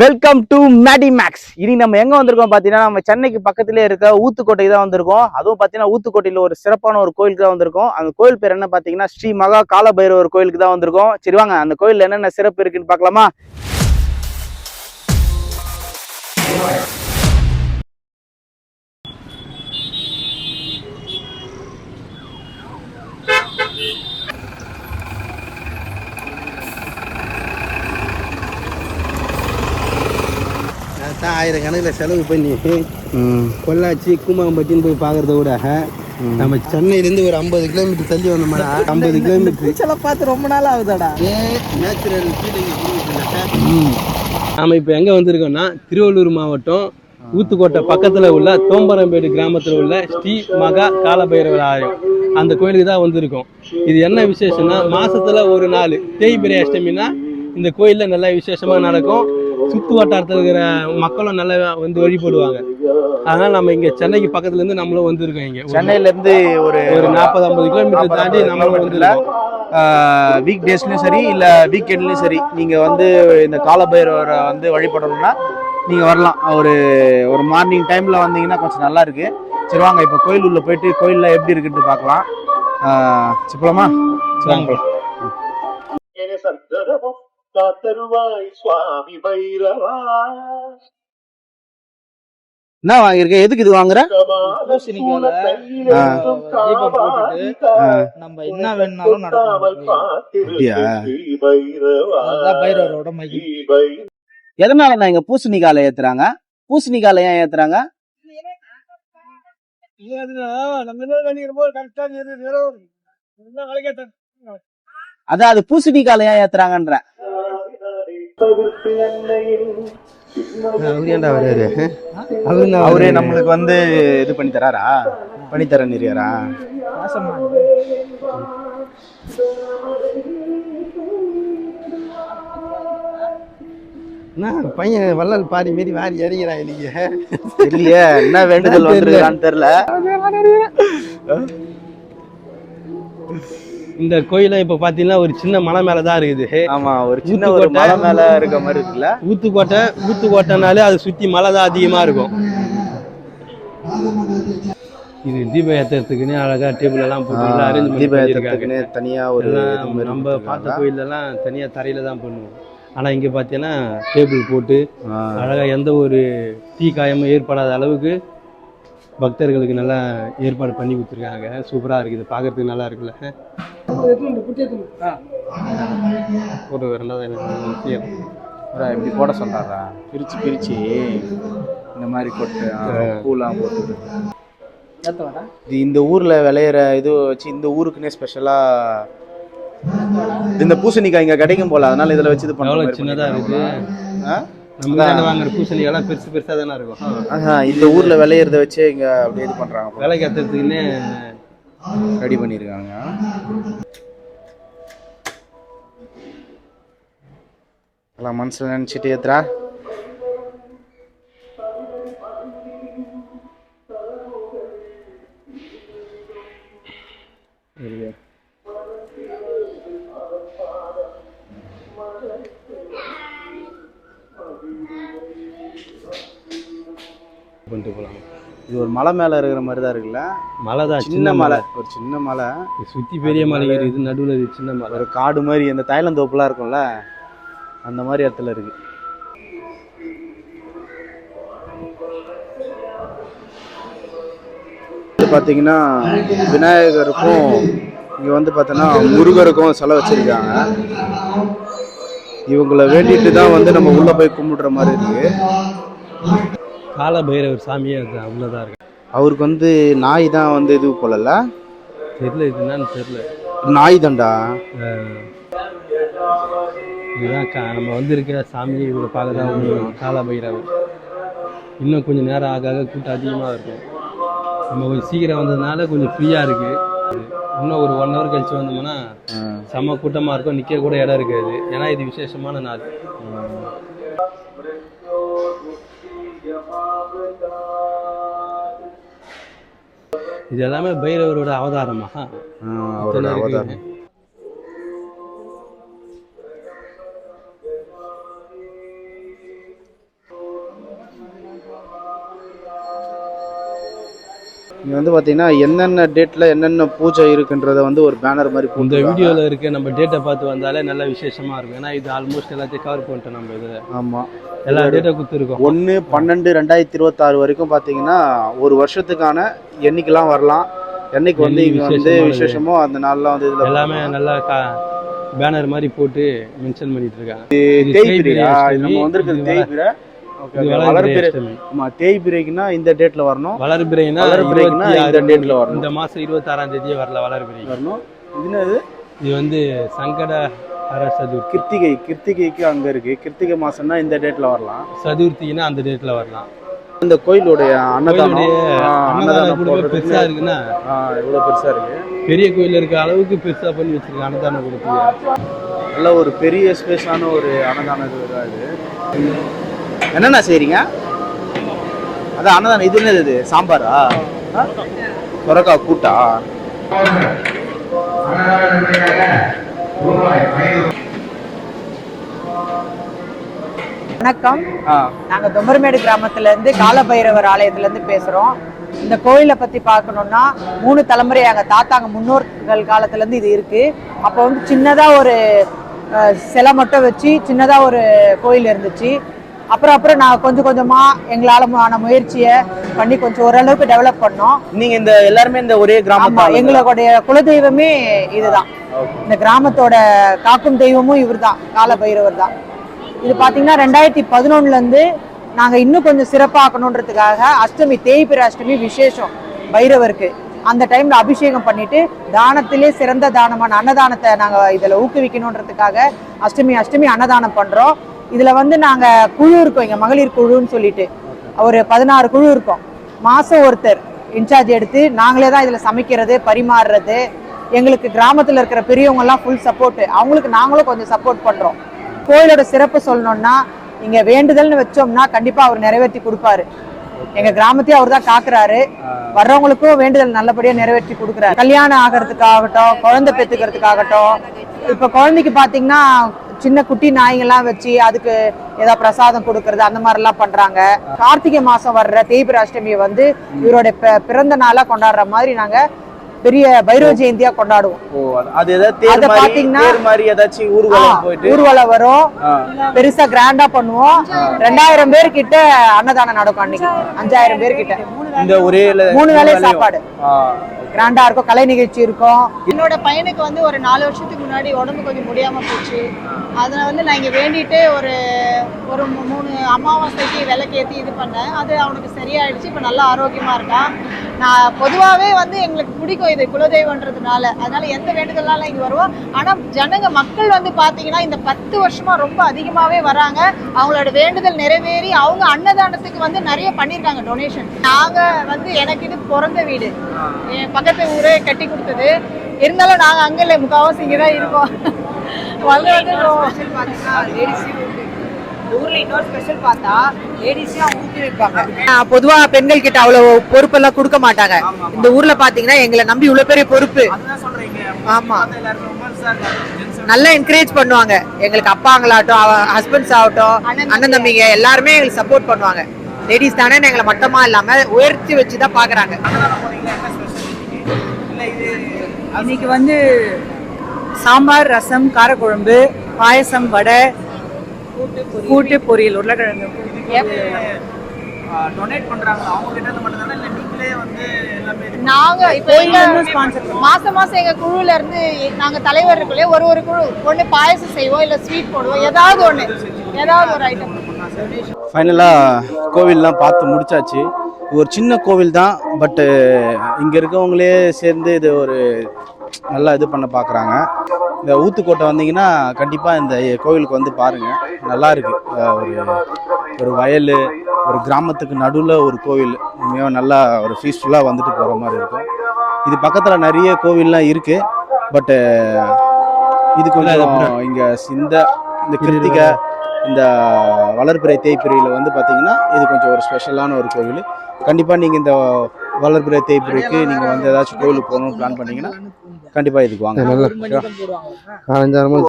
Welcome to Maddy maths. இனி நம்ம எங்க வந்திருக்கோம் பாத்தீங்கன்னா, நம்ம சென்னைக்கு பக்கத்திலே இருக்க ஊத்துக்கோட்டைக்கு தான் வந்திருக்கோம். அதுவும் பாத்தீங்கன்னா ஊத்துக்கோட்டையில ஒரு சிறப்பான ஒரு கோயிலுக்கு தான் வந்திருக்கோம். அந்த கோயில் பேர் என்ன பாத்தீங்கன்னா ஸ்ரீ மகா கால பைரவர் கோயிலுக்கு தான் வந்திருக்கோம். சரி வாங்க அந்த கோயில்ல என்னென்ன சிறப்பு இருக்குன்னு பார்க்கலாமா? ஆயிரக்கணக்கில் செலவு பண்ணி பொள்ளாச்சி கூமாம்பட்டின்னு போய் பார்க்கறத விட நம்ம சென்னையிலேருந்து ஒரு 50 கிலோமீட்டர் தள்ளி வந்தோம்னா 50 கிலோமீட்டர் பார்த்து ரொம்ப நாள் ஆகுதாடா. நேச்சுரல் நாம் இப்போ எங்கே வந்திருக்கோம்னா திருவள்ளூர் மாவட்டம் ஊத்துக்கோட்டை பக்கத்தில் உள்ள தோம்பரம்பேடு கிராமத்தில் உள்ள ஸ்ரீ மகா காலபைரவர் ஆலயம் அந்த கோயிலுக்கு தான் வந்திருக்கோம். இது என்ன விசேஷம்னா மாசத்துல ஒரு நாள் தேய்பிரை அஷ்டமினா இந்த கோயிலில் நல்லா விசேஷமாக நடக்கும். சுற்று வட்டாரத்தில் இருக்கிற மக்களும் நல்லா வந்து வழிபடுவாங்க. அதனால நம்ம இங்கே சென்னைக்கு பக்கத்துல இருந்து நம்மளும் வந்திருக்கோம். இங்கே சென்னையில இருந்து ஒரு 40-50 கிலோமீட்டர் தாண்டி நம்மளும் வந்திருக்கோம். வீக் டேஸ்லயும் சரி இல்ல வீக்கெண்ட்லயும் சரி நீங்க வந்து இந்த காலபைரவரை வந்து வழிபடணும்னா நீங்க வரலாம். ஒரு மார்னிங் டைம்ல வந்தீங்கன்னா கொஞ்சம் நல்லா இருக்கு. சரி வாங்க இப்ப கோயில் உள்ள போயிட்டு கோயில்ல எப்படி இருக்குன்னு பார்க்கலாம். போலாமா? என்ன வாங்கிருக்க? எதுக்கு இது வாங்குற? நம்ம என்ன வேணும்னாலும் எதனால நான் இங்க பூசணிக்கால ஏத்துறாங்க? பூசணிக்கால ஏன் ஏத்துறாங்க? அதான் அது பூசணிக்கால ஏன் ஏத்துறாங்கன்ற அவரே நம்மளுக்கு வந்து இது பண்ணி தராரா? பண்ணி தர நிறையாரா? பையன் வள்ளல் பாடி மாரி வாரி இறங்கிறான். இல்லையே இல்லையே என்ன வேண்டுதல் வந்துருக்கான்னு தெரியல. இந்த கோயில இப்ப பாத்தீங்கன்னா ஒரு சின்ன மலை மேலதான் இருக்குது. ஆமா, ஒரு சின்ன ஒரு மலை மேல இருக்க மாதிரி இருக்குல்ல. ஊத்துக்கோட்டைனாலே அது சுத்தி மலை தான் அதிகமா இருக்கும். இது தீபம் ஏத்துறதுக்குன்னு அழகா டேபிள் எல்லாம் போட்டு அரேஞ்ச் பண்ணிருக்காங்க. தனியா ஒரு நம்ம பார்த்த கோயில எல்லாம் தனியா தரையில தான் பண்ணுவோம். ஆனா இங்க பாத்தீங்கன்னா டேபிள் போட்டு அழகா எந்த ஒரு தீ காயமும் ஏற்படாத அளவுக்கு பக்தர்களுக்கு நல்லா ஏற்பாடு பண்ணி கொடுத்துருக்காங்க. சூப்பரா இருக்குது, பாக்குறதுக்கு நல்லா இருக்குல்ல. ஒரு எப்படி போட சொல்றாரா? பிரிச்சு இந்த மாதிரி கொட்டு பூலாம் போட்டு இந்த ஊர்ல விளையிற இது வச்சு இந்த ஊருக்குன்னே ஸ்பெஷலா இந்த பூசணிக்காய் இங்க கிடைக்கும் போல, அதனால இதுல வச்சு இது பண்ண சின்னதா இருக்கு. வாங்குற பூசணிக்காய் பெருசா தானே இருக்கும். இந்த ஊர்ல விளையிறத வச்சு இங்க அப்படியே இது பண்றாங்க. விலை கத்துறதுக்குன்னு ரெடி பண்ணிருக்காங்க. எல்லாம் மனசுல நினைச்சிட்டு ஏத்துறா. இது ஒரு மலை மேல இருக்கிற மாதிரி தான் இருக்குல்ல. மலை தான், சின்ன மலை, ஒரு சின்ன மலை. சுத்தி பெரிய மலை, இது நடுவில் இது சின்ன மலை. ஒரு காடு மாதிரி அந்த தாய்லாந்து தோப்புலாம் இருக்கும்ல அந்த மாதிரி இடத்துல இருக்கு. பார்த்தீங்கன்னா விநாயகருக்கும் இங்கே வந்து பார்த்தோன்னா முருகருக்கும் சிலை வச்சிருக்காங்க. இவங்களை வேண்டிட்டு தான் வந்து நம்ம உள்ள போய் கும்பிடுற மாதிரி இருக்கு. கால பைரவர் சாமியே அவ்வளோதான் இருக்கு. அவருக்கு வந்து நாய் தான் வந்து இது போலல தெரியல, இது என்னன்னு தெரியல. நாய் தான்டா. இதுதான் நம்ம வந்திருக்க சாமியை இவரை பார்க்க தான் கால பைரவர். இன்னும் கொஞ்சம் நேரம் ஆக ஆக கூட்டம் அதிகமாக இருக்கும். நம்ம கொஞ்சம் சீக்கிரம் வந்ததுனால கொஞ்சம் ஃப்ரீயாக இருக்குது. இன்னும் ஒரு 1 ஹவர் கழிச்சு வந்தோம்னா செம்ம கூட்டமாக இருக்கும், நிற்க கூட இடம் இருக்காது. ஏன்னா இது விசேஷமான நாள். இது எல்லாமே பைரவரோட அவதாரமா? அவரோட அவதாரம். இங்கே வந்து பார்த்தீங்கன்னா என்னென்ன டேட்டில் என்னென்ன பூஜை இருக்குன்றத வந்து ஒரு பேனர் மாதிரி இந்த போட்டு வீடியோவில் இருக்க நம்ம டேட்டை பார்த்து வந்தாலே நல்ல விசேஷமாக இருக்கும். ஏன்னா இது ஆல்மோஸ்ட் எல்லாத்தையும் கவர் பண்ணிட்டோம் நம்ம இதில். ஆமாம், எல்லா டேட்டா கொடுத்துருக்கோம். 1/12/2026 வரைக்கும் பார்த்தீங்கன்னா ஒரு வருஷத்துக்கான எண்ணிக்கைலாம் வரலாம். என்னைக்கு வந்து இங்கே வந்து விசேஷமோ அந்த நாள்லாம் வந்து இதில் எல்லாமே நல்லா பேனர் மாதிரி போட்டு மென்ஷன் பண்ணிட்டு இருக்காங்க. தேய்பிரையா நம்ம வந்திருக்கிறது தேய்பிரை. வளர்பிறை. ஆமா, தேய்பிரைக்குன்னா இந்த டேட்ல வரணும். வளர்பிறைனா இந்த டேட்ல வரணும். இந்த மாசம் 26ஆம் தேதியே வரல வளர்பிறை வரணும். இது வந்து சங்கட ஹர சதுர்த்தி. கிருத்திகைக்கு அங்க இருக்கு. கிருத்திகை மாசம்னா இந்த டேட்ல வரலாம். சதுர்த்தினா அந்த டேட்ல வரலாம். இந்த கோயிலுடைய அன்னதானம் பெருசா இருக்குன்னா எவ்வளவு பெருசா இருக்கு. பெரிய கோயில் இருக்க அளவுக்கு பெருசா பண்ணி வச்சிருக்க அன்னதானம் கொடுத்து நல்ல ஒரு பெரிய ஸ்பேஸான ஒரு அன்னதானம் இது. என்னென்ன செய்றீங்க? அதான் அன்னதானம். இது என்னது? இது சாம்பாரா? சொரக்காய் கூட்டா? வணக்கம். நாங்க தொம்பர்மேடு கிராமத்துல இருந்து காலபைரவர் ஆலயத்துல இருந்து பேசுறோம். இந்த கோயிலை பத்தி பார்க்கணும்னா 3 தலைமுறை எங்க தாத்தாங்க முன்னோர்கள் காலத்துல இருந்து இது இருக்கு. அப்போ வந்து சின்னதா ஒரு சிலை மட்டும் வச்சு சின்னதா ஒரு கோயில் இருந்துச்சு. அப்புறம் நான் கொஞ்சம் கொஞ்சமா எங்களால ஆன முயற்சியை பண்ணி கொஞ்சம் ஓரளவுக்கு டெவலப் பண்ணோம். நீங்க இந்த எல்லாருமே இந்த ஒரே கிராமம்? எங்களுடைய குலதெய்வமே இதுதான். இந்த கிராமத்தோட காக்கும் தெய்வமும் இவர் தான், காலபைரவர் தான். இது பாத்தீங்கன்னா 2011 இருந்து நாங்க இன்னும் கொஞ்சம் சிறப்பாக்கணுன்றதுக்காக அஷ்டமி, தேய்பிரை அஷ்டமி விசேஷம் பைரவருக்கு. அந்த டைம்ல அபிஷேகம் பண்ணிட்டு தானத்திலே சிறந்த தானமான அன்னதானத்தை நாங்க இதுல ஊக்குவிக்கணுன்றதுக்காக அஷ்டமி அன்னதானம் பண்றோம். இதுல வந்து நாங்க குழு இருக்கோம், இங்க மகளிர் குழுன்னு சொல்லிட்டு ஒரு 16 குழு இருக்கோம். மாசம் ஒருத்தர் இன்சார்ஜ் எடுத்து நாங்களே தான் இதுல சமைக்கிறது, பரிமாறுறது. எங்களுக்கு கிராமத்துல இருக்கிற பெரியவங்க எல்லாம் ஃபுல் சப்போர்ட். அவங்களுக்கு நாங்களும் கொஞ்சம் சப்போர்ட் பண்றோம். கோயிலோட சிறப்பு சொல்லணும்னா, இங்க வேண்டுதல்னு வச்சோம்னா கண்டிப்பா அவர் நிறைவேற்றி கொடுப்பாரு. எங்க கிராமத்தையும் அவர் தான் காக்குறாரு. வர்றவங்களுக்கும் வேண்டுதல் நல்லபடியா நிறைவேற்றி கொடுக்குறாரு. கல்யாணம் ஆகிறதுக்காகட்டும், குழந்தை பெற்றுக்கிறதுக்காகட்டும். இப்ப குழந்தைக்கு பாத்தீங்கன்னா சின்ன குட்டி நாய்கள்லாம் வச்சு அதுக்கு ஏதாவது பிரசாதம் கொடுக்கறது அந்த மாதிரி எல்லாம் பண்றாங்க. கார்த்திகை மாசம் வர்ற தேய்பிரை அஷ்டமியை வந்து இவருடைய பிறந்த நாளா கொண்டாடுற மாதிரி நாங்க பெரிய பைரவ ஜெயந்தியா கொண்டாடுவோம். ஊர்வலம் வரும், பெருசா கிராண்டா பண்ணுவோம். 2000 பேர் கிட்ட அன்னதானம் நடக்கும். அன்னைக்கு 5000 பேர் கிட்ட இந்த ஒரே 3 வேளை சாப்பாடு கிராண்டா இருக்கும். கலை நிகழ்ச்சி இருக்கும். என்னோட பையனுக்கு வந்து ஒரு 4 வருஷத்துக்கு முன்னாடி உடம்பு கொஞ்சம் முடியாம போச்சு. அதில் வந்து நான் இங்கே வேண்டிட்டு ஒரு 3 அமாவாசைக்கு விளக்கேற்றி இது பண்ணேன். அது அவனுக்கு சரியாயிடுச்சு. இப்போ நல்லா ஆரோக்கியமாக இருக்கான். நான் பொதுவாகவே வந்து எங்களுக்கு பிடிக்கும் இது குலதெய்வன்றதுனால. அதனால எந்த வேண்டுதல்னாலும் இங்கே வருவோம். ஆனால் மக்கள் வந்து பார்த்தீங்கன்னா இந்த 10 வருஷமா ரொம்ப அதிகமாகவே வராங்க. அவங்களோட வேண்டுதல் நிறைவேறி அவங்க அன்னதானத்துக்கு வந்து நிறைய பண்ணியிருக்காங்க டொனேஷன். நாங்கள் வந்து எனக்கு இது பிறந்த வீடு, என் பக்கத்து ஊரே கட்டி கொடுத்தது. இருந்தாலும் நாங்கள் அங்கே இல்லை, முக்கால்வாசி இங்கே தான் இருக்கோம். பொதுவா பெண்கள் கிட்ட அவ்வளவு பொறுப்பெல்லாம் கொடுக்க மாட்டாங்க. இந்த ஊர்ல பாத்தீங்கன்னா எங்களை நம்பி இவ்வளவு பெரிய பொறுப்பு. ஆமா, நல்லா என்கரேஜ் பண்ணுவாங்க. எங்களுக்கு அப்பாங்களாகட்டும், ஹஸ்பண்ட்ஸ் ஆகட்டும், அண்ணன் தம்பிங்க எல்லாருமே எங்களுக்கு சப்போர்ட் பண்ணுவாங்க. லேடிஸ் தானே எங்களை மட்டமா இல்லாம உயர்த்தி வச்சுதான் பாக்குறாங்க. இன்னைக்கு வந்து சாம்பார், ரசம், காரக்குழம்பு, பாயசம், வடை, கூட்டு, பொரியல், உருளைக்கிழங்கு. நாங்க இப்போ மாசம் எங்க குழுல இருந்து நாங்க தலைவர் இருக்குள்ளே ஒரு குழு ஒண்ணு பாயசம் செய்வோம், இல்ல ஸ்வீட் போடுவோம், ஏதாவது ஒரு ஐட்டம். ஃபைனலாக கோவில்லாம் பார்த்து முடிச்சாச்சு. இது ஒரு சின்ன கோவில் தான். பட்டு இங்கே இருக்கவங்களே சேர்ந்து இது ஒரு நல்லா இது பண்ண பார்க்குறாங்க. இந்த ஊத்துக்கோட்டை வந்தீங்கன்னா கண்டிப்பாக இந்த கோவிலுக்கு வந்து பாருங்கள். நல்லா இருக்குது. ஒரு வயல், ஒரு கிராமத்துக்கு நடுவில் ஒரு கோவில். உண்மையாக நல்லா ஒரு பீஸ்ஃபுல்லாக வந்துட்டு போகிற மாதிரி இருக்கும். இது பக்கத்தில் நிறைய கோவில்லாம் இருக்குது. பட்டு இது கொஞ்சம் இங்கே இந்த கிருத்திகை, இந்த வளர்பிறை தேய்பிரையில் வந்து பார்த்தீங்கன்னா இது கொஞ்சம் ஒரு ஸ்பெஷலான ஒரு கோவில். கண்டிப்பாக நீங்கள் இந்த வளர்பிறை தேய்பிரைக்கு நீங்கள் வந்து ஏதாச்சும் கோவிலுக்கு போகணும்னு பிளான் பண்ணிங்கன்னா கண்டிப்பாக இதுக்கு வாங்க.